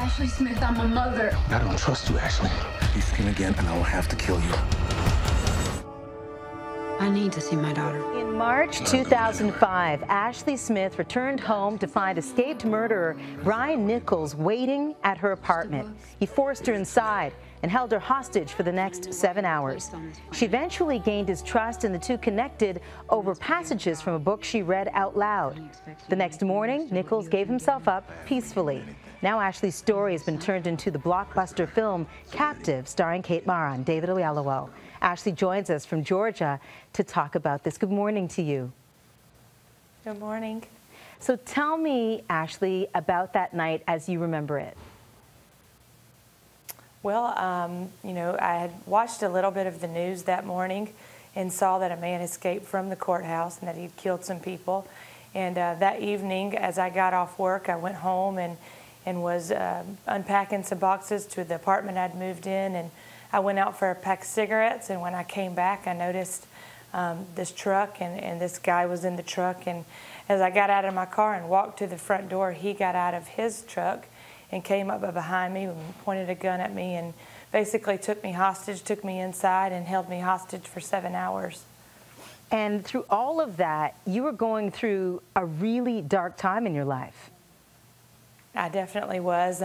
Ashley Smith. I'm a mother. I don't trust you, Ashley. You skin again, and I will have to kill you. I need to see my daughter. In March 2005, Ashley Smith returned home to find escaped murderer Brian Nichols waiting at her apartment. He forced her inside and held her hostage for the next 7 hours. She eventually gained his trust, and the two connected over passages from a book she read out loud. The next morning, Nichols gave himself up peacefully. Now Ashley's story has been turned into the blockbuster film Captive, starring Kate Mara and David Oyelowo. Ashley joins us from Georgia to talk about this. Good morning to you. Good morning. So tell me, Ashley, about that night as you remember it. Well, you know, I had watched a little bit of the news that morning and saw that a man escaped from the courthouse and that he'd killed some people. And that evening, as I got off work, I went home and was unpacking some boxes to the apartment I'd moved in, and I went out for a pack of cigarettes, and when I came back, I noticed this truck, and this guy was in the truck. And as I got out of my car and walked to the front door, he got out of his truck and came up behind me and pointed a gun at me and basically took me hostage, took me inside, and held me hostage for 7 hours. And through all of that, you were going through a really dark time in your life. I definitely was.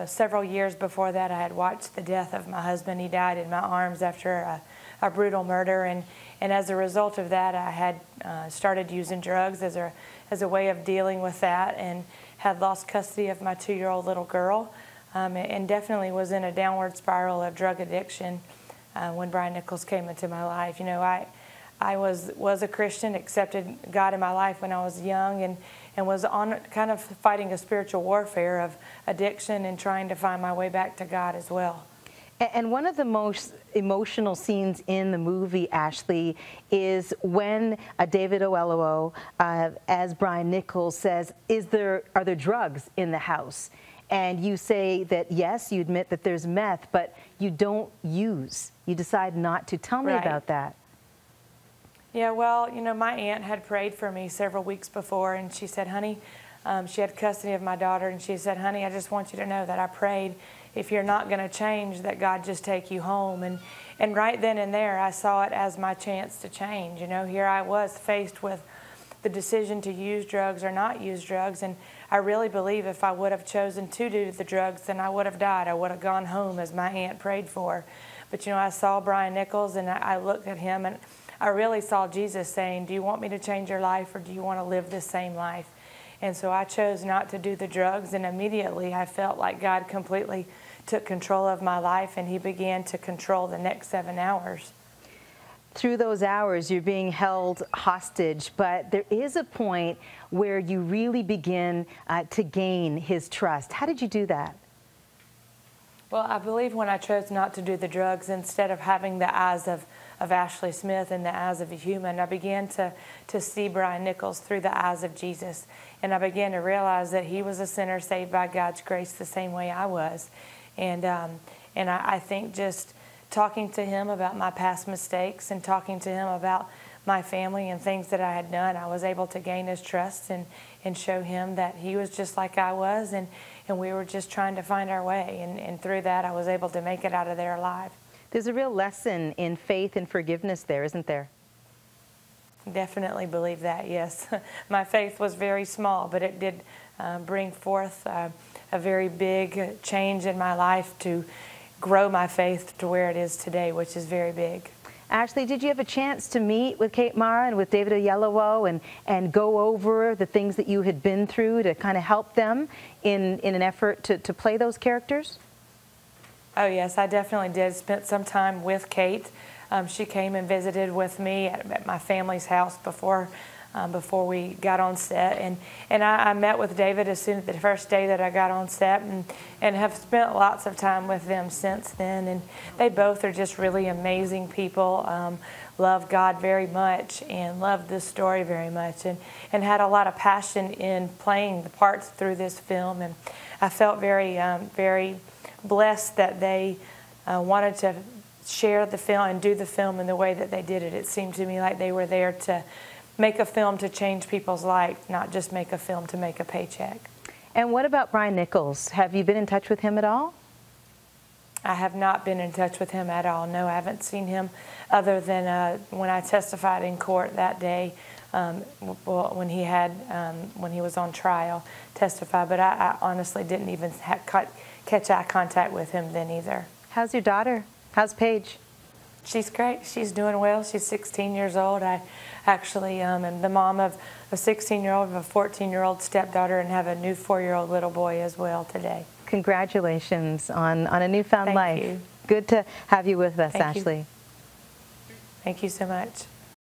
Several years before that, I had watched the death of my husband. He died in my arms after a brutal murder, and as a result of that, I had started using drugs as a way of dealing with that, and had lost custody of my 2-year-old little girl, and definitely was in a downward spiral of drug addiction when Brian Nichols came into my life. You know, I was a Christian, accepted God in my life when I was young, and was on kind of fighting a spiritual warfare of addiction and trying to find my way back to God as well. And one of the most emotional scenes in the movie, Ashley, is when David Oyelowo, as Brian Nichols, says, are there drugs in the house? And you say that, yes, you admit that there's meth, but you don't use. You decide not to. Tell me about that. Yeah, well, you know, my aunt had prayed for me several weeks before, and she said, honey, she had custody of my daughter, and she said, honey, I just want you to know that I prayed, if you're not going to change, that God just take you home. And right then and there, I saw it as my chance to change. You know, here I was faced with the decision to use drugs or not use drugs, and I really believe if I would have chosen to do the drugs, then I would have died. I would have gone home as my aunt prayed for. But, you know, I saw Brian Nichols, and I looked at him, and I really saw Jesus saying, do you want me to change your life, or do you want to live this same life? And so I chose not to do the drugs, and immediately I felt like God completely took control of my life, and he began to control the next 7 hours. Through those hours, you're being held hostage, but there is a point where you really begin to gain his trust. How did you do that? Well, I believe when I chose not to do the drugs, instead of having the eyes of Ashley Smith and the eyes of a human, I began to see Brian Nichols through the eyes of Jesus. And I began to realize that he was a sinner saved by God's grace the same way I was. And I think just talking to him about my past mistakes and talking to him about my family and things that I had done, I was able to gain his trust and show him that he was just like I was, and we were just trying to find our way. And through that, I was able to make it out of there alive. There's a real lesson in faith and forgiveness there, isn't there? Definitely believe that, yes. My faith was very small, but it did bring forth a very big change in my life to grow my faith to where it is today, which is very big. Ashley, did you have a chance to meet with Kate Mara and with David Oyelowo and go over the things that you had been through to kind of help them in an effort to play those characters? Oh, yes, I definitely did. Spent some time with Kate. She came and visited with me at my family's house before we got on set. And I met with David as soon as the first day that I got on set, and have spent lots of time with them since then. And they both are just really amazing people, love God very much and love this story very much, and had a lot of passion in playing the parts through this film. And I felt very, very blessed that they wanted to share the film and do the film in the way that they did it. It seemed to me like they were there to make a film to change people's life, not just make a film to make a paycheck. And what about Brian Nichols? Have you been in touch with him at all? I have not been in touch with him at all. No, I haven't seen him other than when I testified in court that day, when he was on trial, testify. But I honestly didn't even catch eye contact with him then either. How's your daughter? How's Paige? She's great. She's doing well. She's 16 years old. I actually am the mom of a 16-year-old, of a 14-year-old stepdaughter, and have a new 4-year-old little boy as well today. Congratulations on a newfound life. Thank you. Good to have you with us, Thank you. Ashley. Thank you so much.